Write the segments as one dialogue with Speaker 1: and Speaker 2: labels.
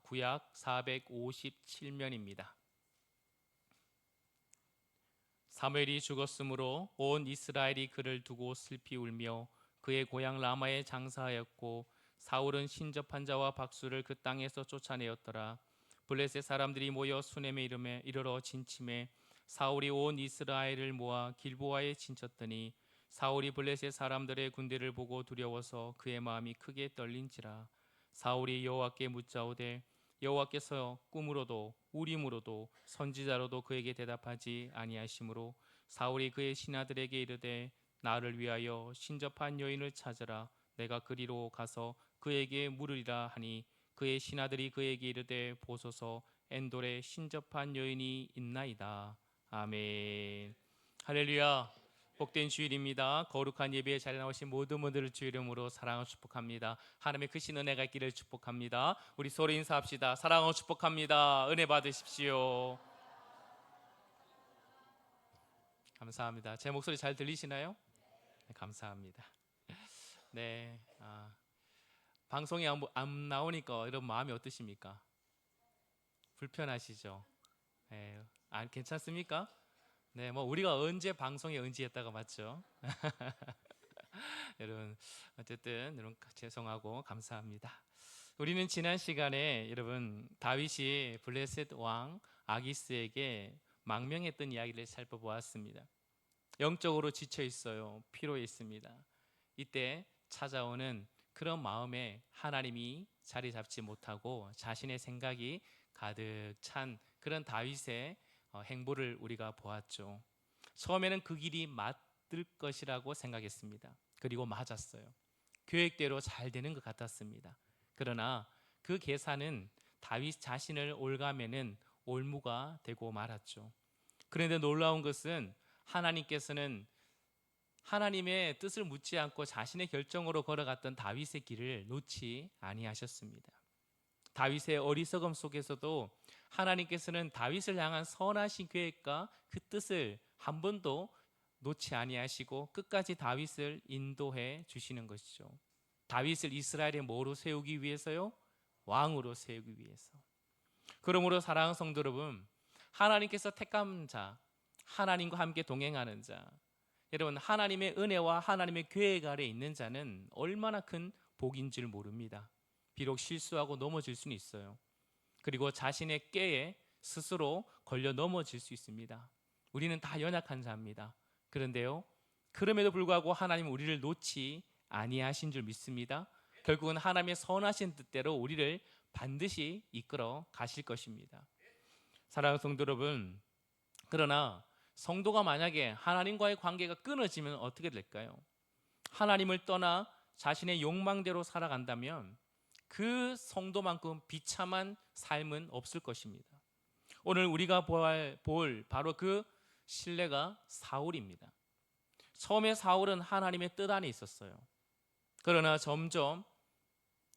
Speaker 1: 구약 457면입니다. 사무엘이 죽었으므로 온 이스라엘이 그를 두고 슬피 울며 그의 고향 라마에 장사하였고 사울은 신접한 자와 박수를 그 땅에서 쫓아내었더라. 블레셋 사람들이 모여 수넴에 이르러 진침해 사울이 온 이스라엘을 모아 길보아에 진쳤더니 사울이 블레셋 사람들의 군대를 보고 두려워서 그의 마음이 크게 떨린지라. 사울이 여호와께 묻자오되 여호와께서 꿈으로도 우림으로도 선지자로도 그에게 대답하지 아니하시므로 사울이 그의 신하들에게 이르되 나를 위하여 신접한 여인을 찾으라. 내가 그리로 가서 그에게 물으리라 하니 그의 신하들이 그에게 이르되 보소서 엔돌에 신접한 여인이 있나이다. 아멘. 할렐루야. 복된 주일입니다. 거룩한 예배에 잘 나오신 모든 분들을 주 이름으로 사랑하고 축복합니다. 하나님의 크신 은혜가 있기를 축복합니다. 우리 서로 인사합시다. 사랑하고 축복합니다. 은혜 받으십시오. 감사합니다. 제 목소리 잘 들리시나요? 네, 감사합니다. 네, 방송에 안 나오니까 여러분 마음이 어떠십니까? 불편하시죠? 네, 괜찮습니까? 네, 뭐 우리가 언제 방송에 응지했다가 맞죠? 여러분 어쨌든 여러분 죄송하고 감사합니다. 우리는 지난 시간에 여러분 다윗이 블레셋 왕 아기스에게 망명했던 이야기를 살펴보았습니다. 영적으로 지쳐 있어요. 피로해 있습니다. 이때 찾아오는 그런 마음에 하나님이 자리 잡지 못하고 자신의 생각이 가득 찬 그런 다윗의 행보를 우리가 보았죠. 처음에는 그 길이 맞을 것이라고 생각했습니다. 그리고 맞았어요. 계획대로 잘 되는 것 같았습니다. 그러나 그 계산은 다윗 자신을 올가매는 올무가 되고 말았죠. 그런데 놀라운 것은 하나님께서는 하나님의 뜻을 묻지 않고 자신의 결정으로 걸어갔던 다윗의 길을 놓지 아니하셨습니다. 다윗의 어리석음 속에서도 하나님께서는 다윗을 향한 선하신 계획과 그 뜻을 한 번도 놓지 아니하시고 끝까지 다윗을 인도해 주시는 것이죠. 다윗을 이스라엘의 뭐로 세우기 위해서요? 왕으로 세우기 위해서. 그러므로 사랑하는 성도 여러분, 하나님께서 택한 자, 하나님과 함께 동행하는 자, 여러분 하나님의 은혜와 하나님의 계획 아래 있는 자는 얼마나 큰 복인 줄 모릅니다. 비록 실수하고 넘어질 수는 있어요. 그리고 자신의 꾀에 스스로 걸려 넘어질 수 있습니다. 우리는 다 연약한 자입니다. 그런데요, 그럼에도 불구하고 하나님은 우리를 놓지 아니하신 줄 믿습니다. 결국은 하나님의 선하신 뜻대로 우리를 반드시 이끌어 가실 것입니다. 사랑하는 성도 여러분, 그러나 성도가 만약에 하나님과의 관계가 끊어지면 어떻게 될까요? 하나님을 떠나 자신의 욕망대로 살아간다면 그 성도만큼 비참한 삶은 없을 것입니다. 오늘 우리가 볼 바로 그 신뢰가 사울입니다. 처음에 사울은 하나님의 뜻 안에 있었어요. 그러나 점점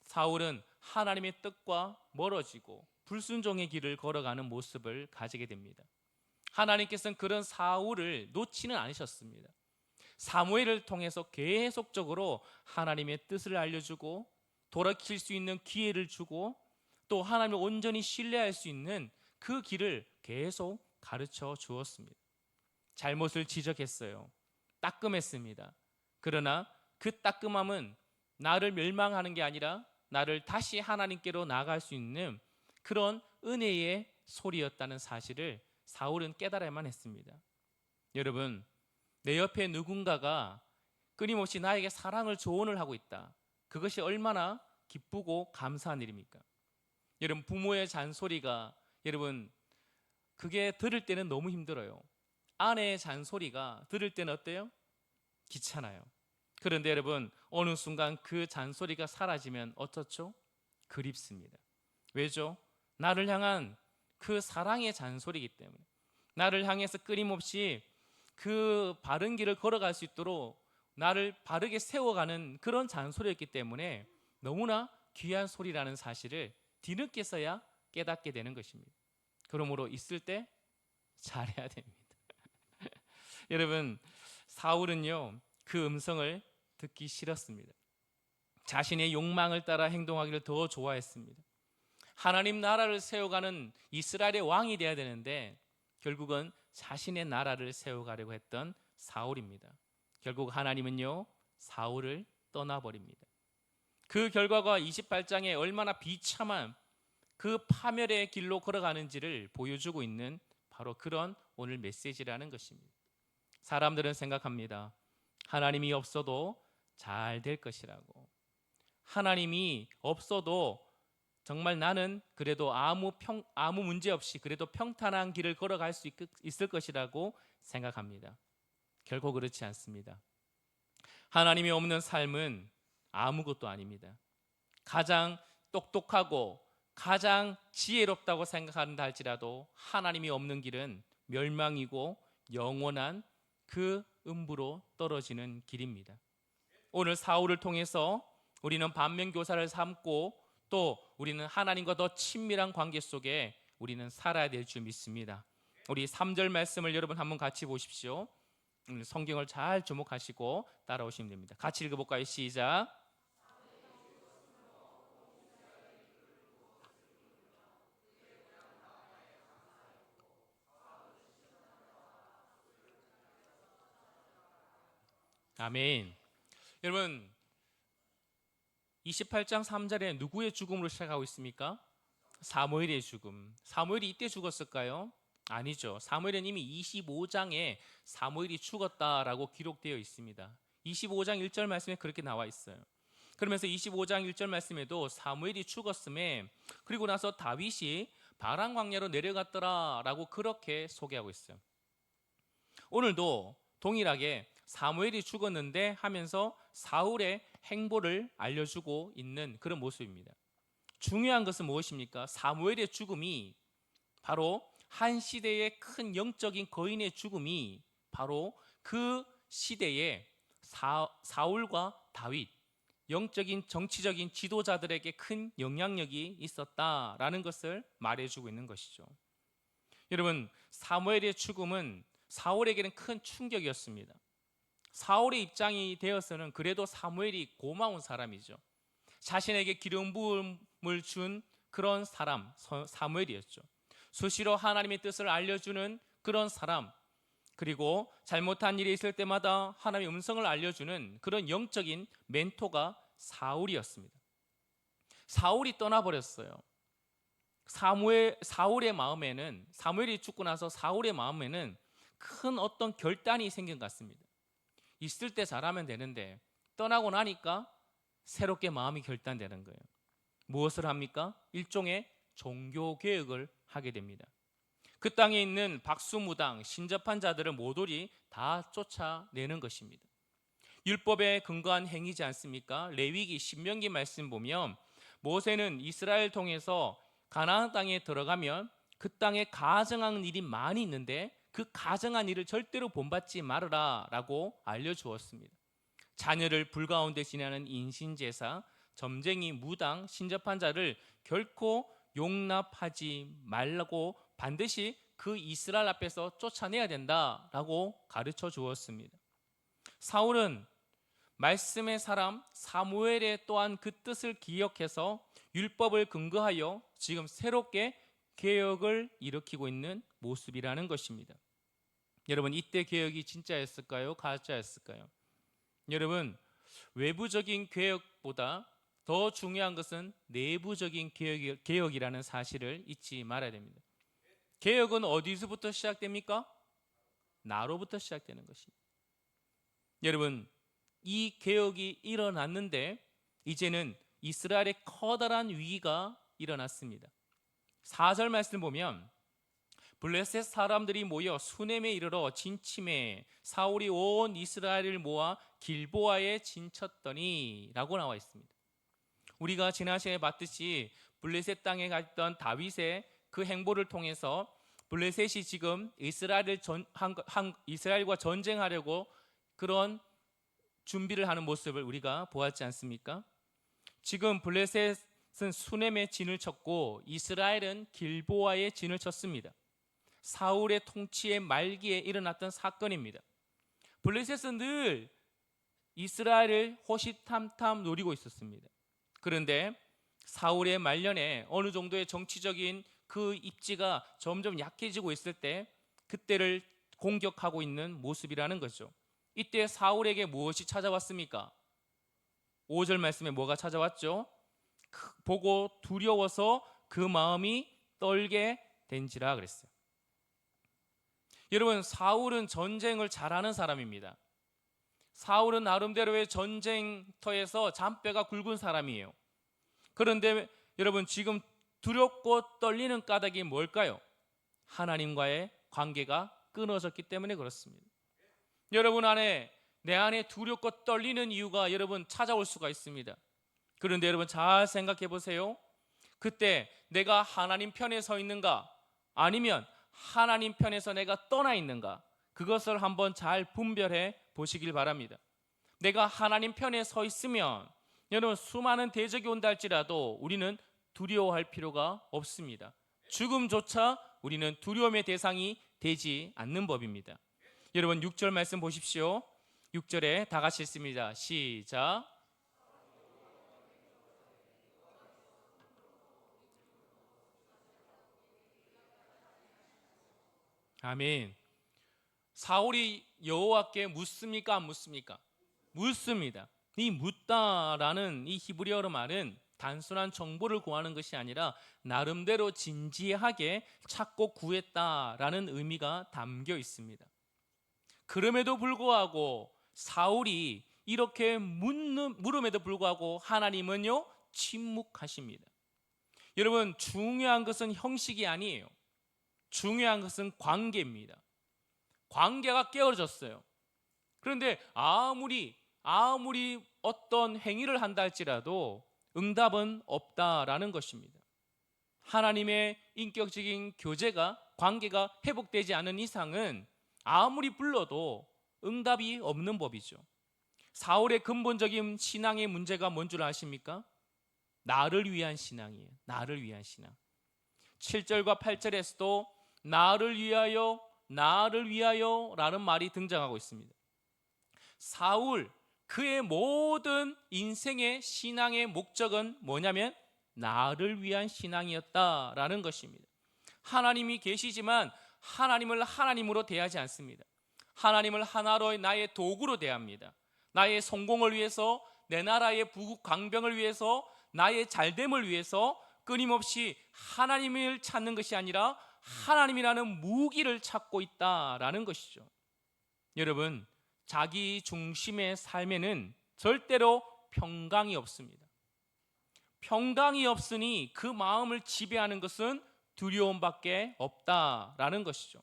Speaker 1: 사울은 하나님의 뜻과 멀어지고 불순종의 길을 걸어가는 모습을 가지게 됩니다. 하나님께서는 그런 사울을 놓지는 않으셨습니다. 사무엘을 통해서 계속적으로 하나님의 뜻을 알려주고 돌이킬 수 있는 기회를 주고 또 하나님을 온전히 신뢰할 수 있는 그 길을 계속 가르쳐 주었습니다. 잘못을 지적했어요. 따끔했습니다. 그러나 그 따끔함은 나를 멸망하는 게 아니라 나를 다시 하나님께로 나아갈 수 있는 그런 은혜의 소리였다는 사실을 사울은 깨달아야만 했습니다. 여러분, 내 옆에 누군가가 끊임없이 나에게 사랑을 조언을 하고 있다. 그것이 얼마나 기쁘고 감사한 일입니까? 여러분, 부모의 잔소리가 여러분 그게 들을 때는 너무 힘들어요. 아내의 잔소리가 들을 때는 어때요? 귀찮아요. 그런데 여러분 어느 순간 그 잔소리가 사라지면 어떻죠? 그립습니다. 왜죠? 나를 향한 그 사랑의 잔소리이기 때문에 나를 향해서 끊임없이 그 바른 길을 걸어갈 수 있도록 나를 바르게 세워가는 그런 잔소리였기 때문에 너무나 귀한 소리라는 사실을 뒤늦게서야 깨닫게 되는 것입니다. 그러므로 있을 때 잘해야 됩니다. 여러분, 사울은요 그 음성을 듣기 싫었습니다. 자신의 욕망을 따라 행동하기를 더 좋아했습니다. 하나님 나라를 세워가는 이스라엘의 왕이 되어야 되는데 결국은 자신의 나라를 세워가려고 했던 사울입니다. 결국 하나님은요, 사울을 떠나버립니다. 그 결과가 28장에 얼마나 비참한 그 파멸의 길로 걸어가는지를 보여주고 있는 바로 그런 오늘 메시지라는 것입니다. 사람들은 생각합니다. 하나님이 없어도 잘 될 것이라고. 하나님이 없어도 정말 나는 그래도 아무 문제 없이 그래도 평탄한 길을 걸어갈 수 있을 것이라고 생각합니다. 결코 그렇지 않습니다. 하나님이 없는 삶은 아무것도 아닙니다. 가장 똑똑하고 가장 지혜롭다고 생각한다 할지라도 하나님이 없는 길은 멸망이고 영원한 그 음부로 떨어지는 길입니다. 오늘 사울을 통해서 우리는 반면교사를 삼고 또 우리는 하나님과 더 친밀한 관계 속에 우리는 살아야 될 줄 믿습니다. 우리 3절 말씀을 여러분 한번 같이 보십시오. 성경을 잘 주목하시고 따라오시면 됩니다. 같이 읽어볼까요? 시작. 아멘. 여러분 28장 3절에 누구의 죽음으로 시작하고 있습니까? 사무엘의 죽음. 사무엘이 이때 죽었을까요? 아니죠. 사무엘은 이미 25장에 사무엘이 죽었다라고 기록되어 있습니다. 25장 1절 말씀에 그렇게 나와 있어요. 그러면서 25장 1절 말씀에도 사무엘이 죽었음에 그리고 나서 다윗이 바란 광야로 내려갔더라라고 그렇게 소개하고 있어요. 오늘도 동일하게 사무엘이 죽었는데 하면서 사울의 행보를 알려주고 있는 그런 모습입니다. 중요한 것은 무엇입니까? 사무엘의 죽음이 바로 한 시대의 큰 영적인 거인의 죽음이 바로 그 시대에 사울과 다윗, 영적인 정치적인 지도자들에게 큰 영향력이 있었다라는 것을 말해주고 있는 것이죠. 여러분, 사무엘의 죽음은 사울에게는 큰 충격이었습니다. 사울의 입장이 되어서는 그래도 사무엘이 고마운 사람이죠. 자신에게 기름 부음을 준 그런 사람, 사무엘이었죠. 수시로 하나님의 뜻을 알려주는 그런 사람, 그리고 잘못한 일이 있을 때마다 하나님의 음성을 알려주는 그런 영적인 멘토가 사울이었습니다. 사울이 떠나버렸어요. 사울의 마음에는, 사무엘이 죽고 나서 사울의 마음에는 큰 어떤 결단이 생긴 것 같습니다. 있을 때 잘하면 되는데 떠나고 나니까 새롭게 마음이 결단되는 거예요. 무엇을 합니까? 일종의 종교개혁을 하게 됩니다. 그 땅에 있는 박수무당, 신접한 자들을 모조리 다 쫓아내는 것입니다. 율법에 근거한 행위지 않습니까? 레위기, 신명기 말씀 보면 모세는 이스라엘 통해서 가나안 땅에 들어가면 그 땅에 가증한 일이 많이 있는데 그 가증한 일을 절대로 본받지 말아라 라고 알려주었습니다. 자녀를 불 가운데 지내는 인신제사, 점쟁이, 무당, 신접한 자를 결코 용납하지 말라고 반드시 그 이스라엘 앞에서 쫓아내야 된다라고 가르쳐 주었습니다. 사울은 말씀의 사람 사무엘의 또한 그 뜻을 기억해서 율법을 근거하여 지금 새롭게 개혁을 일으키고 있는 모습이라는 것입니다. 여러분, 이때 개혁이 진짜였을까요? 가짜였을까요? 여러분, 외부적인 개혁보다 더 중요한 것은 내부적인 개혁이라는 사실을 잊지 말아야 됩니다. 개혁은 어디서부터 시작됩니까? 나로부터 시작되는 것입니다. 여러분, 이 개혁이 일어났는데 이제는 이스라엘의 커다란 위기가 일어났습니다. 4절 말씀 보면 블레셋 사람들이 모여 수넴에 이르러 진침해 사울이 온 이스라엘을 모아 길보아에 진쳤더니 라고 나와 있습니다. 우리가 지난 시간에 봤듯이 블레셋 땅에 갔던 다윗의 그 행보를 통해서 블레셋이 지금 이스라엘과 전쟁하려고 그런 준비를 하는 모습을 우리가 보았지 않습니까? 지금 블레셋은 수넴에 진을 쳤고 이스라엘은 길보아에 진을 쳤습니다. 사울의 통치의 말기에 일어났던 사건입니다. 블레셋은 늘 이스라엘을 호시탐탐 노리고 있었습니다. 그런데 사울의 말년에 어느 정도의 정치적인 그 입지가 점점 약해지고 있을 때 그때를 공격하고 있는 모습이라는 거죠. 이때 사울에게 무엇이 찾아왔습니까? 5절 말씀에 뭐가 찾아왔죠? 보고 두려워서 그 마음이 떨게 된지라 그랬어요. 여러분, 사울은 전쟁을 잘하는 사람입니다. 사울은 나름대로의 전쟁터에서 잔뼈가 굵은 사람이에요. 그런데 여러분, 지금 두렵고 떨리는 까닭이 뭘까요? 하나님과의 관계가 끊어졌기 때문에 그렇습니다. 여러분 안에, 내 안에 두렵고 떨리는 이유가 여러분 찾아올 수가 있습니다. 그런데 여러분 잘 생각해 보세요. 그때 내가 하나님 편에 서 있는가, 아니면 하나님 편에서 내가 떠나 있는가, 그것을 한번 잘 분별해 보시길 바랍니다. 내가 하나님 편에 서 있으면 여러분 수많은 대적이 온다 할지라도 우리는 두려워할 필요가 없습니다. 죽음조차 우리는 두려움의 대상이 되지 않는 법입니다. 여러분 6절 말씀 보십시오. 6절에 다 같이 읽습니다. 시작. 아멘. 사울이 여호와께 묻습니까? 안 묻습니까? 묻습니다. 이 묻다라는 이 히브리어로 말은 단순한 정보를 구하는 것이 아니라 나름대로 진지하게 찾고 구했다라는 의미가 담겨 있습니다. 그럼에도 불구하고 사울이 이렇게 물음에도 불구하고 하나님은요 침묵하십니다. 여러분, 중요한 것은 형식이 아니에요. 중요한 것은 관계입니다. 관계가 깨어졌어요. 그런데 아무리 어떤 행위를 한다 할지라도 응답은 없다라는 것입니다. 하나님의 인격적인 관계가 회복되지 않은 이상은 아무리 불러도 응답이 없는 법이죠. 사울의 근본적인 신앙의 문제가 뭔 줄 아십니까? 나를 위한 신앙이에요. 나를 위한 신앙. 7절과 8절에서도 나를 위하여 라는 말이 등장하고 있습니다. 사울, 그의 모든 인생의 신앙의 목적은 뭐냐면 나를 위한 신앙이었다라는 것입니다. 하나님이 계시지만 하나님을 하나님으로 대하지 않습니다. 하나님을 하나로의 나의 도구로 대합니다. 나의 성공을 위해서, 내 나라의 부국 강병을 위해서, 나의 잘됨을 위해서 끊임없이 하나님을 찾는 것이 아니라 하나님이라는 무기를 찾고 있다라는 것이죠. 여러분, 자기 중심의 삶에는 절대로 평강이 없습니다. 평강이 없으니 그 마음을 지배하는 것은 두려움밖에 없다라는 것이죠.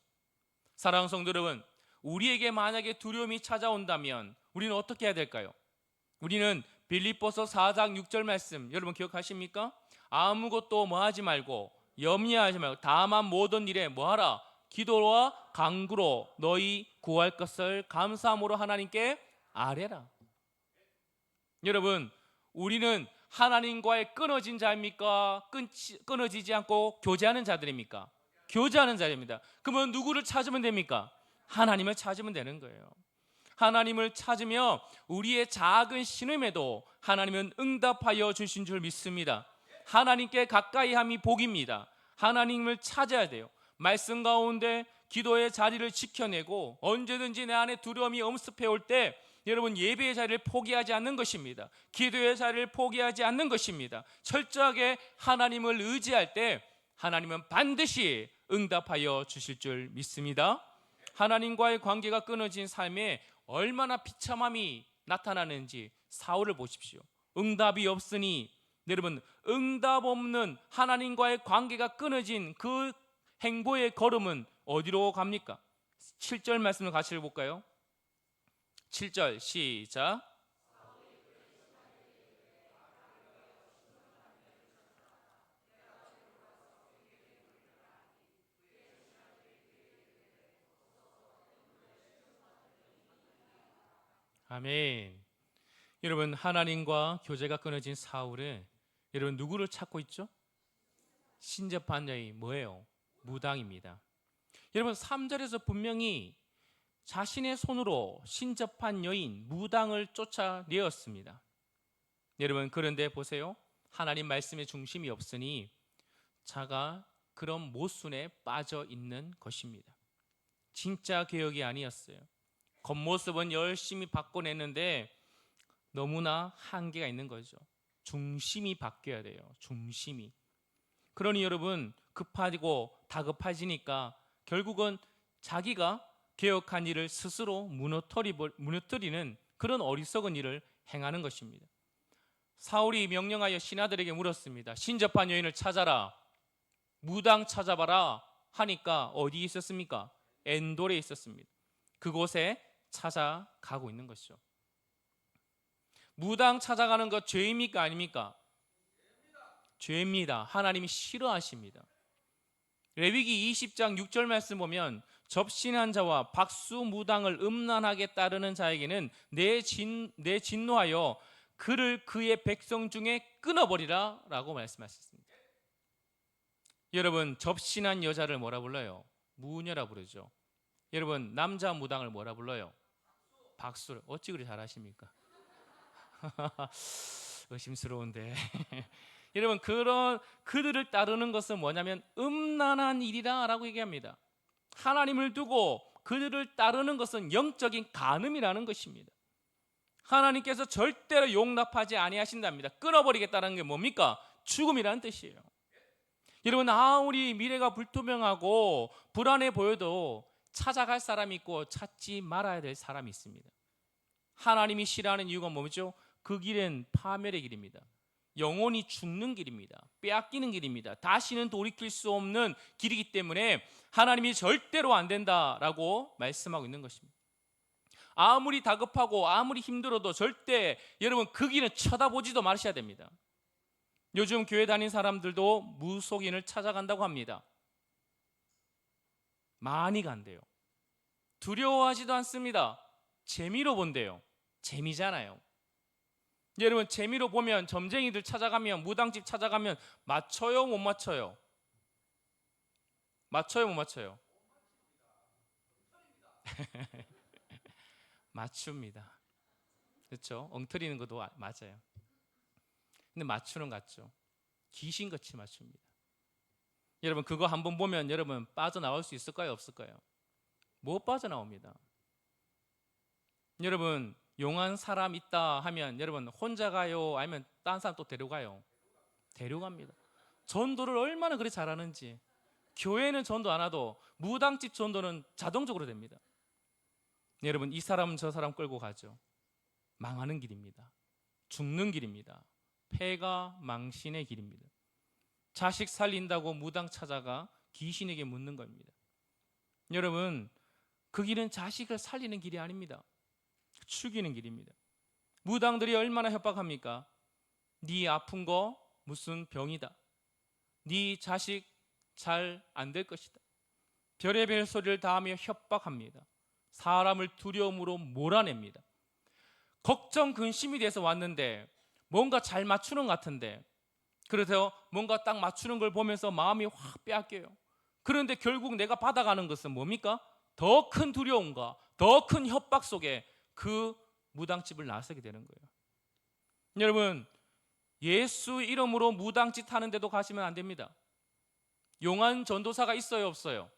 Speaker 1: 사랑하는 성도 여러분, 우리에게 만약에 두려움이 찾아온다면 우리는 어떻게 해야 될까요? 우리는 빌립보서 4장 6절 말씀 여러분 기억하십니까? 아무것도 뭐하지 말고 염려하지 말고 다만 모든 일에 뭐하라? 기도와 간구로 너희 구할 것을 감사함으로 하나님께 아뢰라. 여러분, 우리는 하나님과의 끊어진 자입니까? 끊어지지 않고 교제하는 자들입니까? 교제하는 자입니다. 그러면 누구를 찾으면 됩니까? 하나님을 찾으면 되는 거예요. 하나님을 찾으며 우리의 작은 신음에도 하나님은 응답하여 주신 줄 믿습니다. 하나님께 가까이 함이 복입니다. 하나님을 찾아야 돼요. 말씀 가운데 기도의 자리를 지켜내고 언제든지 내 안에 두려움이 엄습해 올 때 여러분 예배의 자리를 포기하지 않는 것입니다. 기도의 자리를 포기하지 않는 것입니다. 철저하게 하나님을 의지할 때 하나님은 반드시 응답하여 주실 줄 믿습니다. 하나님과의 관계가 끊어진 삶에 얼마나 비참함이 나타나는지 사울을 보십시오. 응답이 없으니 여러분, 응답 없는 하나님과의 관계가 끊어진 그 행보의 걸음은 어디로 갑니까? 7절 말씀을 같이 읽어볼까요? 7절 시작. 아멘. 여러분, 하나님과 교제가 끊어진 사울은 여러분 누구를 찾고 있죠? 신접한 여인, 뭐예요? 무당입니다. 여러분 3절에서 분명히 자신의 손으로 신접한 여인 무당을 쫓아내었습니다. 여러분, 그런데 보세요. 하나님 말씀의 중심이 없으니 자가 그런 모순에 빠져 있는 것입니다. 진짜 개혁이 아니었어요. 겉모습은 열심히 바꿔냈는데 너무나 한계가 있는 거죠. 중심이 바뀌어야 돼요. 중심이. 그러니 여러분, 급하고 다급해지니까 결국은 자기가 개혁한 일을 스스로 무너뜨리는 그런 어리석은 일을 행하는 것입니다. 사울이 명령하여 신하들에게 물었습니다. 신접한 여인을 찾아라, 무당 찾아봐라 하니까 어디 있었습니까? 엔돌에 있었습니다. 그곳에 찾아가고 있는 것이죠. 무당 찾아가는 것 죄입니까 아닙니까? 죄입니다. 하나님이 싫어하십니다. 레위기 20장 6절 말씀 보면 접신한 자와 박수 무당을 음란하게 따르는 자에게는 내 진노하여 그를 그의 백성 중에 끊어버리라 라고 말씀하셨습니다. 여러분, 접신한 여자를 뭐라 불러요? 무녀라 부르죠. 여러분, 남자 무당을 뭐라 불러요? 박수를. 어찌 그리 잘하십니까? 의심스러운데. 여러분, 그들을 따르는 것은 뭐냐면 음란한 일이다 라고 얘기합니다. 하나님을 두고 그들을 따르는 것은 영적인 간음이라는 것입니다. 하나님께서 절대로 용납하지 아니하신답니다. 끊어버리겠다는 게 뭡니까? 죽음이라는 뜻이에요. 여러분, 아무리 미래가 불투명하고 불안해 보여도 찾아갈 사람이 있고 찾지 말아야 될 사람이 있습니다. 하나님이 싫어하는 이유가 뭐죠? 그 길은 파멸의 길입니다. 영혼이 죽는 길입니다. 빼앗기는 길입니다. 다시는 돌이킬 수 없는 길이기 때문에 하나님이 절대로 안 된다라고 말씀하고 있는 것입니다. 아무리 다급하고 아무리 힘들어도 절대 여러분 그 길은 쳐다보지도 마셔야 됩니다. 요즘 교회 다닌 사람들도 무속인을 찾아간다고 합니다. 많이 간대요. 두려워하지도 않습니다. 재미로 본대요. 재미잖아요. 여러분, 재미로 보면 점쟁이들 찾아가면, 무당집 찾아가면 맞춰요, 못 맞춰요? 맞춰요, 못 맞춰요? 맞춥니다. 그렇죠? 엉터리는 것도 맞아요. 근데 맞추는 것 같죠? 귀신같이 맞춥니다. 여러분, 그거 한번 보면 여러분 빠져나올 수 있을까요, 없을까요? 못 빠져나옵니다. 여러분, 용한 사람 있다 하면 여러분 혼자 가요? 아니면 다른 사람 또 데려가요? 데려갑니다. 전도를 얼마나 그리 잘하는지. 교회는 전도 안 하도 무당집 전도는 자동적으로 됩니다. 여러분, 이 사람 저 사람 끌고 가죠. 망하는 길입니다. 죽는 길입니다. 폐가 망신의 길입니다. 자식 살린다고 무당 찾아가 귀신에게 묻는 겁니다. 여러분, 그 길은 자식을 살리는 길이 아닙니다. 죽이는 길입니다. 무당들이 얼마나 협박합니까? 네 아픈 거 무슨 병이다. 네 자식 잘 안 될 것이다. 별의별 소리를 다 하며 협박합니다. 사람을 두려움으로 몰아냅니다. 걱정 근심이 돼서 왔는데 뭔가 잘 맞추는 것 같은데, 그래서 뭔가 딱 맞추는 걸 보면서 마음이 확 빼앗겨요. 그런데 결국 내가 받아가는 것은 뭡니까? 더 큰 두려움과 더 큰 협박 속에 그 무당집을 나서게 되는 거예요. 여러분, 예수 이름으로 무당집 하는 데도 가시면 안 됩니다. 용한 전도사가 있어요, 없어요?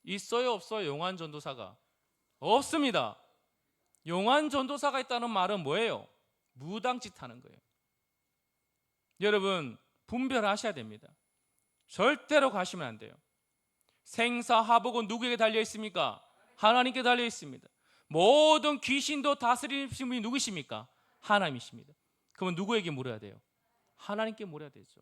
Speaker 1: 있어요, 없어요? 용한 전도사가 없습니다. 용한 전도사가 있다는 말은 뭐예요? 무당짓 하는 거예요. 여러분, 분별하셔야 됩니다. 절대로 가시면 안 돼요. 생사하복은 누구에게 달려 있습니까? 하나님께 달려 있습니다. 모든 귀신도 다스리는 분이 누구십니까? 하나님이십니다. 그러면 누구에게 물어야 돼요? 하나님께 물어야 되죠.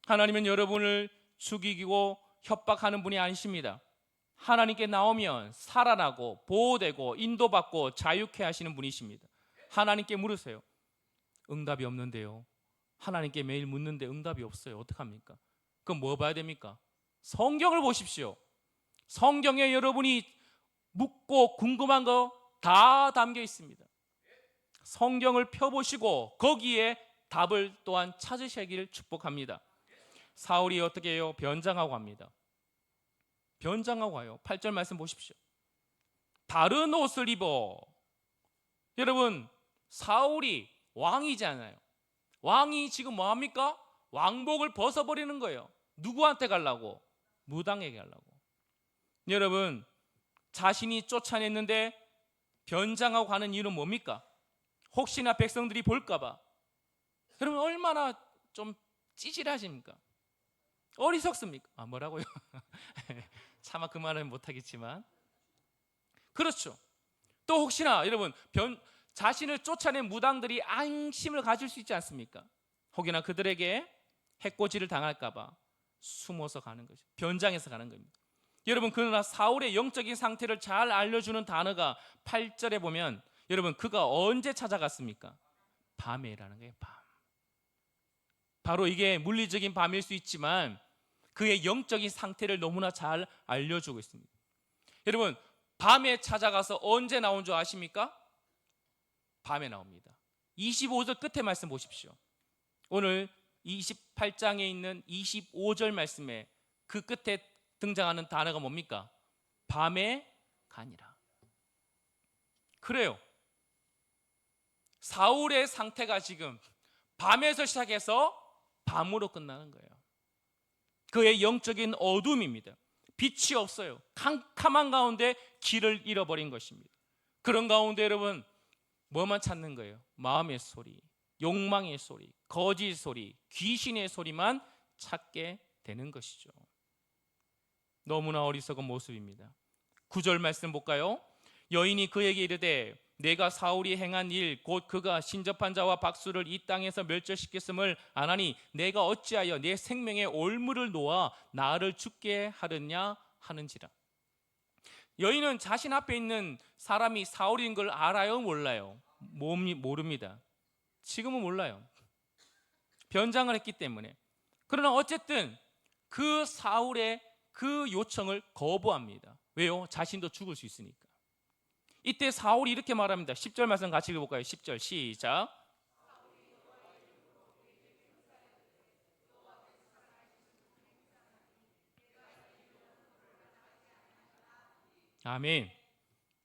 Speaker 1: 하나님은 여러분을 죽이고 협박하는 분이 아니십니다. 하나님께 나오면 살아나고 보호되고 인도받고 자유케 하시는 분이십니다. 하나님께 물으세요. 응답이 없는데요. 하나님께 매일 묻는데 응답이 없어요. 어떡합니까? 그럼 뭐 봐야 됩니까? 성경을 보십시오. 성경에 여러분이 묻고 궁금한 거 다 담겨 있습니다. 성경을 펴보시고 거기에 답을 또한 찾으시기를 축복합니다. 사울이 어떻게 해요? 변장하고 합니다. 변장하고 와요. 8절 말씀 보십시오. 다른 옷을 입어. 여러분, 사울이 왕이잖아요. 왕이 지금 뭐합니까? 왕복을 벗어버리는 거예요. 누구한테 가려고? 무당에게 가려고. 여러분, 자신이 쫓아냈는데 변장하고 가는 이유는 뭡니까? 혹시나 백성들이 볼까 봐. 여러분, 얼마나 좀 찌질하십니까? 어리석습니까? 뭐라고요? 차마 그 말은 못하겠지만, 그렇죠. 또 혹시나 여러분, 자신을 쫓아낸 무당들이 안심을 가질 수 있지 않습니까? 혹여나 그들에게 해코지를 당할까 봐 숨어서 가는 거죠. 변장해서 가는 겁니다. 여러분, 그러나 사울의 영적인 상태를 잘 알려주는 단어가 8절에 보면, 여러분, 그가 언제 찾아갔습니까? 밤에라는 거예요. 밤. 바로 이게 물리적인 밤일 수 있지만 그의 영적인 상태를 너무나 잘 알려주고 있습니다. 여러분, 밤에 찾아가서 언제 나온 줄 아십니까? 밤에 나옵니다. 25절 끝에 말씀 보십시오. 오늘 28장에 있는 25절 말씀에 그 끝에 등장하는 단어가 뭡니까? 밤에 가니라. 그래요. 사울의 상태가 지금 밤에서 시작해서 밤으로 끝나는 거예요. 그의 영적인 어둠입니다. 빛이 없어요. 캄캄한 가운데 길을 잃어버린 것입니다. 그런 가운데 여러분, 뭐만 찾는 거예요? 마음의 소리, 욕망의 소리, 거짓 소리, 귀신의 소리만 찾게 되는 것이죠. 너무나 어리석은 모습입니다. 9절 말씀 볼까요? 여인이 그에게 이르되 내가 사울이 행한 일 곧 그가 신접한 자와 박수를 이 땅에서 멸절시켰음을 아나니 내가 어찌하여 내 생명에 올무를 놓아 나를 죽게 하느냐 하는지라. 여인은 자신 앞에 있는 사람이 사울인 걸 알아요? 몰라요? 모릅니다. 지금은 몰라요. 변장을 했기 때문에. 그러나 어쨌든 그 사울의 그 요청을 거부합니다. 왜요? 자신도 죽을 수 있으니까. 이때 사울이 이렇게 말합니다. 10절 말씀 같이 읽어볼까요? 10절 시작. 아멘.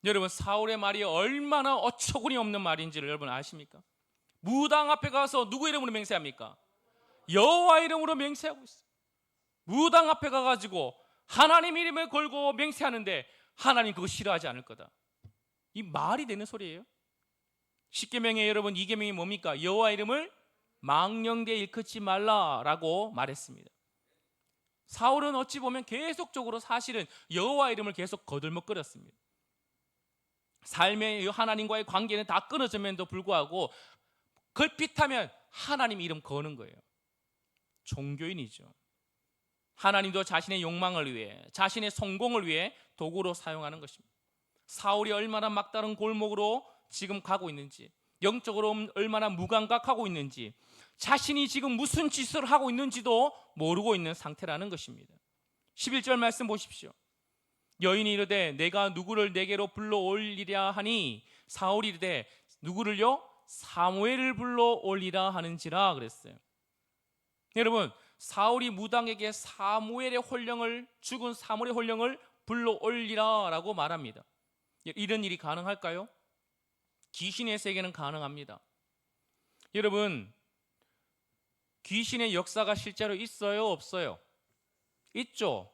Speaker 1: 여러분, 사울의 말이 얼마나 어처구니 없는 말인지를 여러분 아십니까? 무당 앞에 가서 누구 이름으로 맹세합니까? 여호와 이름으로 맹세하고 있어요. 무당 앞에 가가지고 하나님 이름을 걸고 맹세하는데 하나님 그거 싫어하지 않을 거다. 이 말이 되는 소리예요? 십계명의 여러분, 이 계명이 뭡니까? 여호와 이름을 망령되이 일컫지 말라라고 말했습니다. 사울은 어찌 보면 계속적으로 사실은 여호와 이름을 계속 거들먹거렸습니다. 삶의 하나님과의 관계는 다 끊어졌음에도 불구하고 걸핏하면 하나님 이름 거는 거예요. 종교인이죠. 하나님도 자신의 욕망을 위해, 자신의 성공을 위해 도구로 사용하는 것입니다. 사울이 얼마나 막다른 골목으로 지금 가고 있는지, 영적으로 얼마나 무감각하고 있는지, 자신이 지금 무슨 짓을 하고 있는지도 모르고 있는 상태라는 것입니다. 11절 말씀 보십시오. 여인이 이르되 내가 누구를 내게로 불러올리랴 하니 사울이 이르되 누구를요? 사무엘을 불러올리라 하는지라 그랬어요. 여러분, 사울이 무당에게 사무엘의 혼령을, 죽은 사무엘의 혼령을 불러올리라라고 말합니다. 이런 일이 가능할까요? 귀신의 세계는 가능합니다. 여러분, 귀신의 역사가 실제로 있어요? 없어요? 있죠.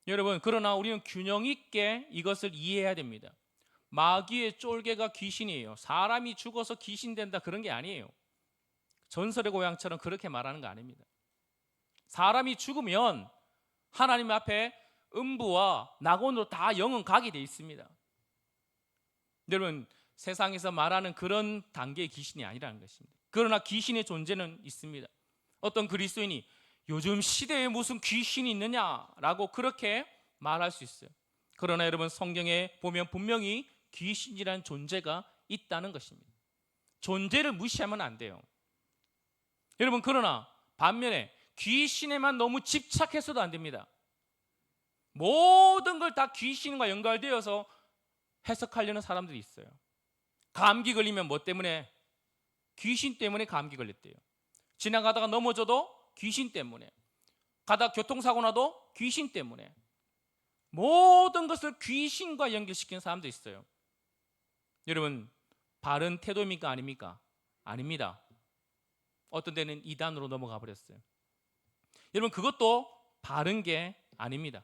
Speaker 1: 여러분, 그러나 우리는 균형 있게 이것을 이해해야 됩니다. 마귀의 쫄개가 귀신이에요. 사람이 죽어서 귀신 된다 그런 게 아니에요. 전설의 고향처럼 그렇게 말하는 거 아닙니다. 사람이 죽으면 하나님 앞에 음부와 낙원으로 다 영은 가게 돼 있습니다. 여러분, 세상에서 말하는 그런 단계의 귀신이 아니라는 것입니다. 그러나 귀신의 존재는 있습니다. 어떤 그리스도인이 요즘 시대에 무슨 귀신이 있느냐라고 그렇게 말할 수 있어요. 그러나 여러분, 성경에 보면 분명히 귀신이라는 존재가 있다는 것입니다. 존재를 무시하면 안 돼요. 여러분, 그러나 반면에 귀신에만 너무 집착해서도 안 됩니다. 모든 걸 다 귀신과 연결되어서 해석하려는 사람들이 있어요. 감기 걸리면 뭐 때문에? 귀신 때문에 감기 걸렸대요. 지나가다가 넘어져도 귀신 때문에, 가다가 교통사고 나도 귀신 때문에, 모든 것을 귀신과 연결시키는 사람도 있어요. 여러분, 바른 태도입니까? 아닙니까? 아닙니다. 어떤 데는 이단으로 넘어가 버렸어요. 여러분, 그것도 바른 게 아닙니다.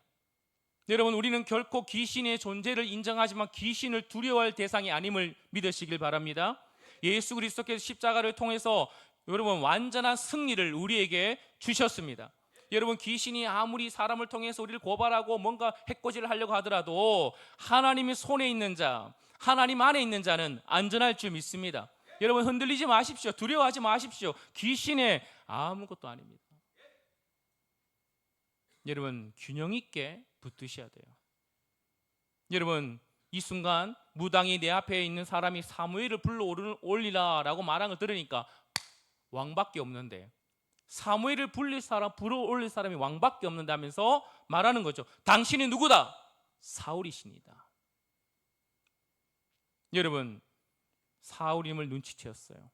Speaker 1: 여러분, 우리는 결코 귀신의 존재를 인정하지만 귀신을 두려워할 대상이 아님을 믿으시길 바랍니다. 예수 그리스도께서 십자가를 통해서 여러분 완전한 승리를 우리에게 주셨습니다. 여러분, 귀신이 아무리 사람을 통해서 우리를 고발하고 뭔가 해코지를 하려고 하더라도 하나님의 손에 있는 자, 하나님 안에 있는 자는 안전할 줄 믿습니다. 여러분, 흔들리지 마십시오. 두려워하지 마십시오. 귀신의 아무것도 아닙니다. 여러분, 균형 있게 붙드셔야 돼요. 여러분, 이 순간 무당이 내 앞에 있는 사람이 사무엘을 불러 올리라라고 말한 걸 들으니까 왕밖에 없는데, 사무엘을 불러 올릴 사람이 왕밖에 없는다면서 말하는 거죠. 당신이 누구다? 사울이십니다. 여러분, 사울임을 눈치채었어요.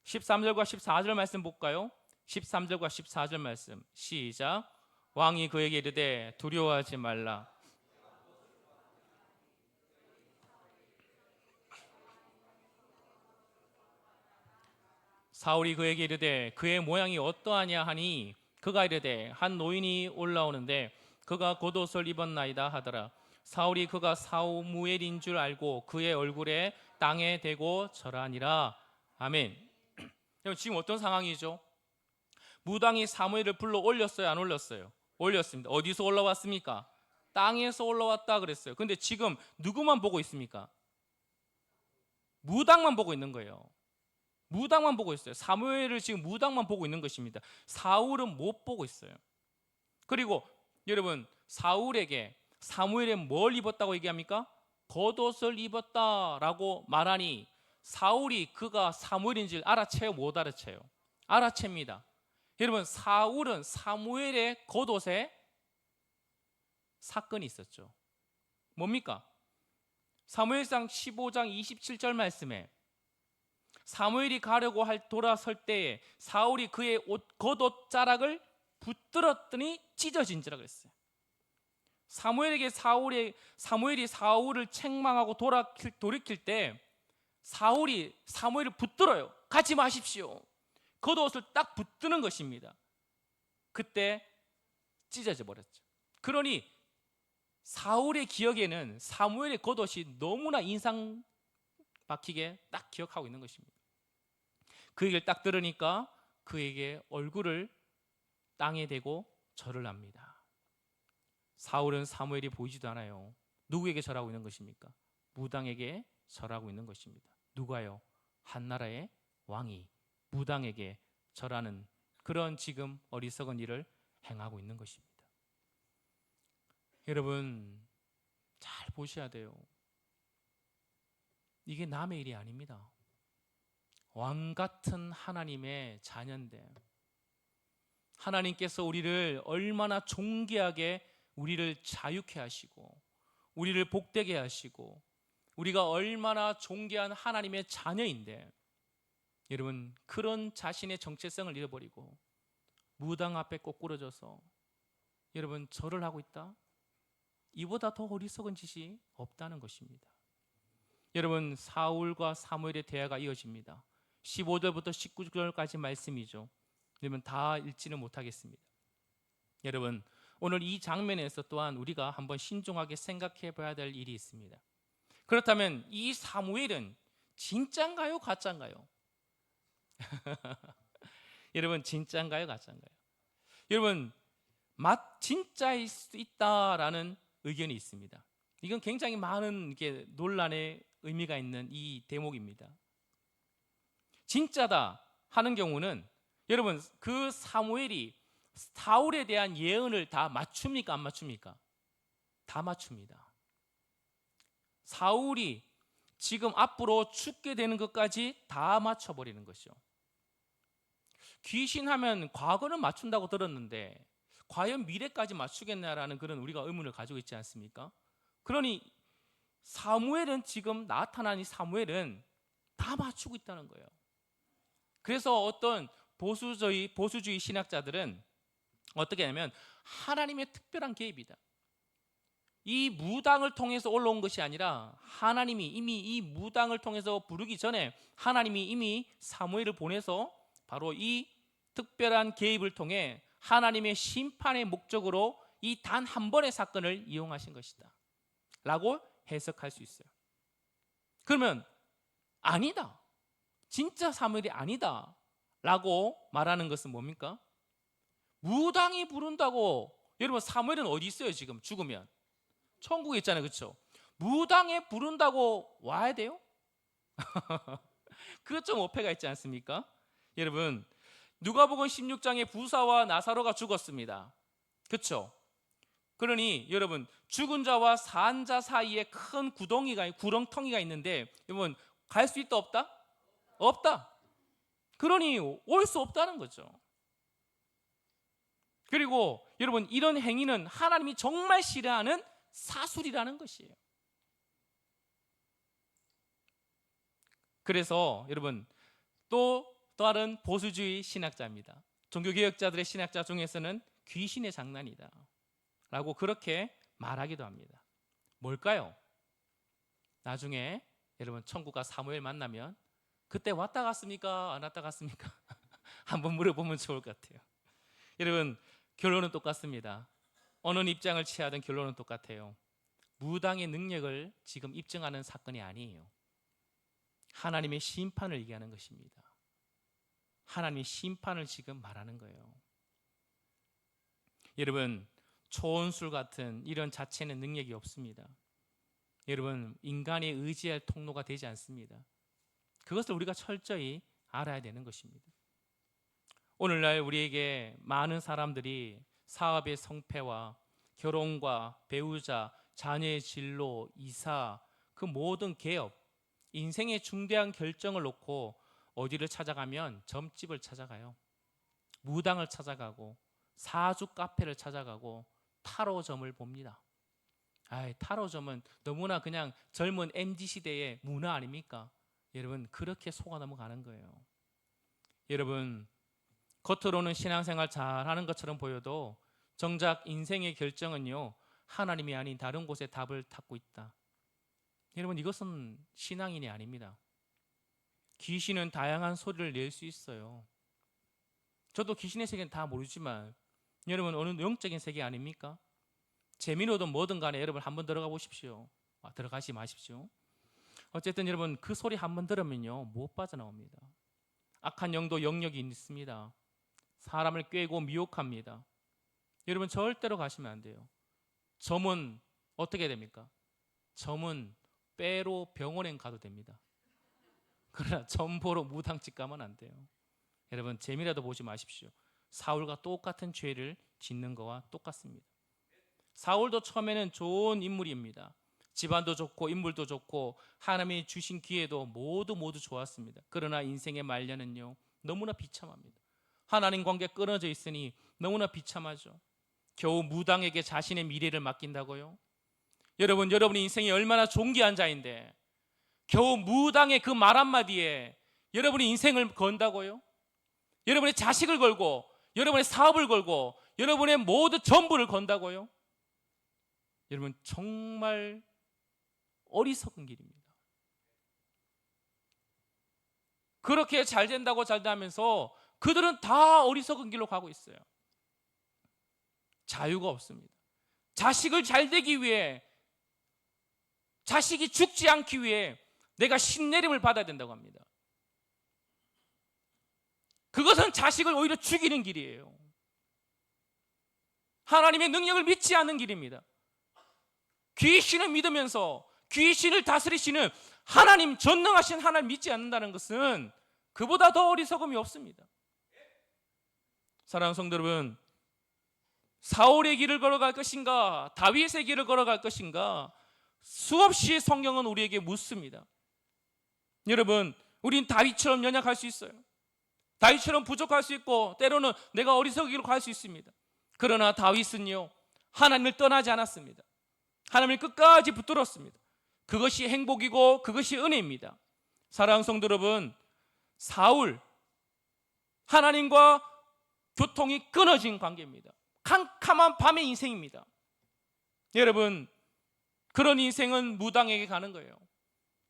Speaker 1: 13절과 14절 말씀 볼까요? 13절과 14절 말씀 시작. 왕이 그에게 이르되 두려워하지 말라. 사울이 그에게 이르되 그의 모양이 어떠하냐 하니 그가 이르되 한 노인이 올라오는데 그가 겉옷을 입었나이다 하더라. 사울이 그가 사무엘인 줄 알고 그의 얼굴에 땅에 대고 절하니라. 아멘. 지금 어떤 상황이죠? 무당이 사무엘을 불러 올렸어요, 안 올렸어요? 올렸습니다. 어디서 올라왔습니까? 땅에서 올라왔다 그랬어요. 근데 지금 누구만 보고 있습니까? 무당만 보고 있는 거예요. 무당만 보고 있어요. 사무엘을 지금 무당만 보고 있는 것입니다. 사울은 못 보고 있어요. 그리고 여러분, 사울에게 사무엘이 뭘 입었다고 얘기합니까? 겉옷을 입었다라고 말하니 사울이 그가 사무엘인지 알아채요, 못 알아채요? 알아챕니다. 여러분, 사울은 사무엘의 겉옷에 사건이 있었죠. 뭡니까? 사무엘상 15장 27절 말씀에 사무엘이 가려고 돌아설 때에 사울이 그의 겉옷 자락을 붙들었더니 찢어진지라 그랬어요. 사무엘이 사울을 책망하고 돌이킬 때 사울이 사무엘을 붙들어요. 가지 마십시오. 겉옷을 딱 붙드는 것입니다. 그때 찢어져 버렸죠. 그러니 사울의 기억에는 사무엘의 겉옷이 너무나 인상 박히게 딱 기억하고 있는 것입니다. 그 얘기를 딱 들으니까 그에게 얼굴을 땅에 대고 절을 합니다. 사울은 사무엘이 보이지도 않아요. 누구에게 절하고 있는 것입니까? 무당에게 절하고 있는 것입니다. 누가요? 한나라의 왕이 무당에게 절하는 그런 지금 어리석은 일을 행하고 있는 것입니다. 여러분, 잘 보셔야 돼요. 이게 남의 일이 아닙니다. 왕 같은 하나님의 자녀인데 하나님께서 우리를 얼마나 존귀하게 우리를 자유케 하시고 우리를 복되게 하시고 우리가 얼마나 존귀한 하나님의 자녀인데 여러분, 그런 자신의 정체성을 잃어버리고 무당 앞에 꼬꾸러져서 여러분 절을 하고 있다? 이보다 더 어리석은 짓이 없다는 것입니다. 여러분, 사울과 사무엘의 대화가 이어집니다. 15절부터 19절까지 말씀이죠. 여러분, 다 읽지는 못하겠습니다. 여러분, 오늘 이 장면에서 또한 우리가 한번 신중하게 생각해 봐야 될 일이 있습니다. 그렇다면 이 사무엘은 진짜인가요, 가짜인가요? 여러분, 진짜인가요, 가짜인가요? 여러분, 진짜일 수 있다라는 의견이 있습니다. 이건 굉장히 많은 논란의 의미가 있는 이 대목입니다. 진짜다 하는 경우는 여러분, 그 사무엘이 사울에 대한 예언을 다 맞춥니까, 안 맞춥니까? 다 맞춥니다. 사울이 지금 앞으로 죽게 되는 것까지 다 맞춰버리는 것이죠. 귀신하면 과거는 맞춘다고 들었는데 과연 미래까지 맞추겠냐라는 그런 우리가 의문을 가지고 있지 않습니까? 그러니 사무엘은 지금 나타난 이 사무엘은 다 맞추고 있다는 거예요. 그래서 어떤 보수주의 신학자들은 어떻게 하냐면 하나님의 특별한 개입이다. 이 무당을 통해서 올라온 것이 아니라 하나님이 이미 이 무당을 통해서 부르기 전에 하나님이 이미 사무엘을 보내서 바로 이 특별한 개입을 통해 하나님의 심판의 목적으로 이 단 한 번의 사건을 이용하신 것이다 라고 해석할 수 있어요. 그러면 아니다, 진짜 사무엘이 아니다 라고 말하는 것은 뭡니까? 무당이 부른다고, 여러분 사무엘은 어디 있어요? 지금 죽으면 천국에 있잖아요, 그렇죠? 무당에 부른다고 와야 돼요? 그것 좀 오해가 있지 않습니까? 여러분 누가복음 16장에 부사와 나사로가 죽었습니다, 그렇죠? 그러니 여러분 죽은 자와 산 자 사이에 큰 구렁텅이가 있는데 여러분 갈 수 있다 없다? 없다. 그러니 올 수 없다는 거죠. 그리고 여러분 이런 행위는 하나님이 정말 싫어하는 사술이라는 것이에요. 그래서 여러분 또 다른 보수주의 신학자입니다. 종교개혁자들의 신학자 중에서는 귀신의 장난이다 라고 그렇게 말하기도 합니다. 뭘까요? 나중에 여러분 천국과 사무엘 만나면 그때 왔다 갔습니까? 안 왔다 갔습니까? 한번 물어보면 좋을 것 같아요. 여러분 결론은 똑같습니다. 어느 입장을 취하든 결론은 똑같아요. 무당의 능력을 지금 입증하는 사건이 아니에요. 하나님의 심판을 얘기하는 것입니다. 하나님의 심판을 지금 말하는 거예요. 여러분 초원술 같은 이런 자체는 능력이 없습니다. 여러분 인간이 의지할 통로가 되지 않습니다. 그것을 우리가 철저히 알아야 되는 것입니다. 오늘날 우리에게 많은 사람들이 사업의 성패와 결혼과 배우자, 자녀의 진로, 이사, 그 모든 개업, 인생의 중대한 결정을 놓고 어디를 찾아가면 점집을 찾아가요. 무당을 찾아가고 사주 카페를 찾아가고 타로점을 봅니다. 타로점은 너무나 그냥 젊은 MZ시대의 문화 아닙니까? 여러분 그렇게 속아 넘어가는 거예요. 여러분 겉으로는 신앙생활 잘하는 것처럼 보여도 정작 인생의 결정은요 하나님이 아닌 다른 곳에 답을 찾고 있다. 여러분 이것은 신앙인이 아닙니다. 귀신은 다양한 소리를 낼 수 있어요. 저도 귀신의 세계는 다 모르지만 여러분 어느 영적인 세계 아닙니까? 재미로든 뭐든 간에 여러분 한번 들어가 보십시오. 들어가지 마십시오. 어쨌든 여러분 그 소리 한번 들으면요 못 빠져나옵니다. 악한 영도 영역이 있습니다. 사람을 꿰고 미혹합니다. 여러분 절대로 가시면 안 돼요. 점은 어떻게 됩니까? 점은 빼로 병원에 가도 됩니다. 그러나 점 보러 무당집 가면 안 돼요. 여러분 재미라도 보지 마십시오. 사울과 똑같은 죄를 짓는 거와 똑같습니다. 사울도 처음에는 좋은 인물입니다. 집안도 좋고 인물도 좋고 하나님이 주신 기회도 모두 좋았습니다. 그러나 인생의 말년은요 너무나 비참합니다. 하나님 관계 끊어져 있으니 너무나 비참하죠. 겨우 무당에게 자신의 미래를 맡긴다고요? 여러분의 인생이 얼마나 존귀한 자인데 겨우 무당의 그 말 한마디에 여러분의 인생을 건다고요? 여러분의 자식을 걸고 여러분의 사업을 걸고 여러분의 모든 전부를 건다고요? 여러분 정말 어리석은 길입니다. 그렇게 잘 된다고 잘 되면서 그들은 다 어리석은 길로 가고 있어요. 자유가 없습니다. 자식을 잘 되기 위해, 자식이 죽지 않기 위해 내가 신내림을 받아야 된다고 합니다. 그것은 자식을 오히려 죽이는 길이에요. 하나님의 능력을 믿지 않는 길입니다. 귀신을 믿으면서 귀신을 다스리시는 하나님, 전능하신 하나님 믿지 않는다는 것은 그보다 더 어리석음이 없습니다. 사랑하는 성도 여러분, 사울의 길을 걸어갈 것인가 다윗의 길을 걸어갈 것인가 수없이 성경은 우리에게 묻습니다. 여러분 우린 다윗처럼 연약할 수 있어요. 다윗처럼 부족할 수 있고 때로는 내가 어리석은 길로 갈 수 있습니다. 그러나 다윗은요 하나님을 떠나지 않았습니다. 하나님을 끝까지 붙들었습니다. 그것이 행복이고 그것이 은혜입니다. 사랑하는 성도 여러분, 사울 하나님과 교통이 끊어진 관계입니다. 캄캄한 밤의 인생입니다. 여러분 그런 인생은 무당에게 가는 거예요.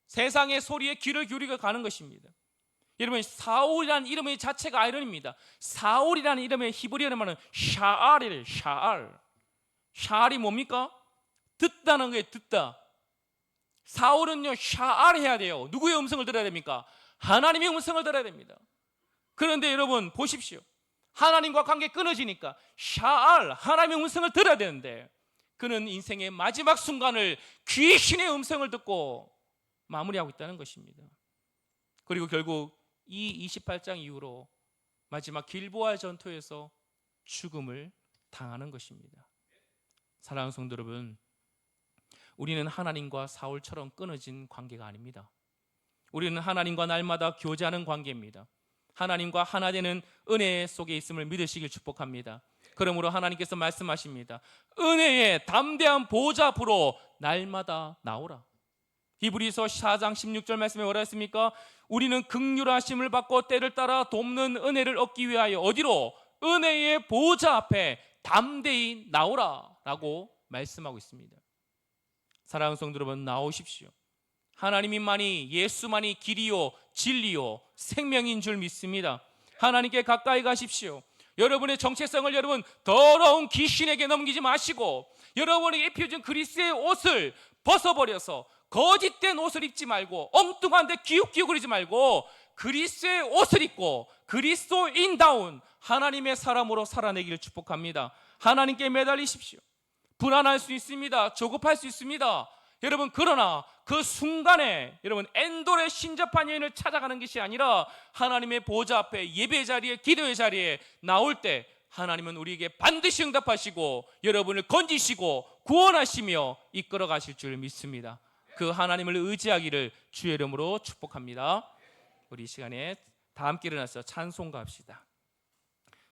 Speaker 1: 세상의 소리에 귀를 기울이고 가는 것입니다. 여러분, 사울이라는 이름의 자체가 아이러니입니다. 사울이라는 이름의 히브리어는 말은 샤알이래요. 샤알. 샤알이 뭡니까? 듣다는 거예요. 듣다. 사울은요, 샤알 해야 돼요. 누구의 음성을 들어야 됩니까? 하나님의 음성을 들어야 됩니다. 그런데 여러분 보십시오. 하나님과 관계 끊어지니까 샤알, 하나님의 음성을 들어야 되는데 그는 인생의 마지막 순간을 귀신의 음성을 듣고 마무리하고 있다는 것입니다. 그리고 결국 이 28장 이후로 마지막 길보아 전투에서 죽음을 당하는 것입니다. 사랑하는 성도 여러분, 우리는 하나님과 사울처럼 끊어진 관계가 아닙니다. 우리는 하나님과 날마다 교제하는 관계입니다. 하나님과 하나 되는 은혜 속에 있음을 믿으시길 축복합니다. 그러므로 하나님께서 말씀하십니다. 은혜의 담대한 보좌 앞으로 날마다 나오라. 히브리서 4장 16절 말씀에 뭐라 했습니까? 우리는 긍휼하심을 받고 때를 따라 돕는 은혜를 얻기 위하여 어디로? 은혜의 보좌 앞에 담대히 나오라 라고 말씀하고 있습니다. 사랑하는 성도 여러분, 나오십시오. 하나님만이, 예수만이 길이요 진리요 생명인 줄 믿습니다. 하나님께 가까이 가십시오. 여러분의 정체성을 여러분 더러운 귀신에게 넘기지 마시고 여러분에게 입혀준 그리스도의 옷을 벗어버려서 거짓된 옷을 입지 말고 엉뚱한데 기웃기웃거리지 말고 그리스도의 옷을 입고 그리스도인다운 하나님의 사람으로 살아내기를 축복합니다. 하나님께 매달리십시오. 불안할 수 있습니다. 조급할 수 있습니다. 여러분, 그러나 그 순간에 여러분 엔돌의 신접한 여인을 찾아가는 것이 아니라 하나님의 보좌 앞에 예배 자리에 기도의 자리에 나올 때 하나님은 우리에게 반드시 응답하시고 여러분을 건지시고 구원하시며 이끌어 가실 줄 믿습니다. 그 하나님을 의지하기를 주의 이름으로 축복합니다. 우리 이 시간에 다 함께 일어나서 찬송가 합시다.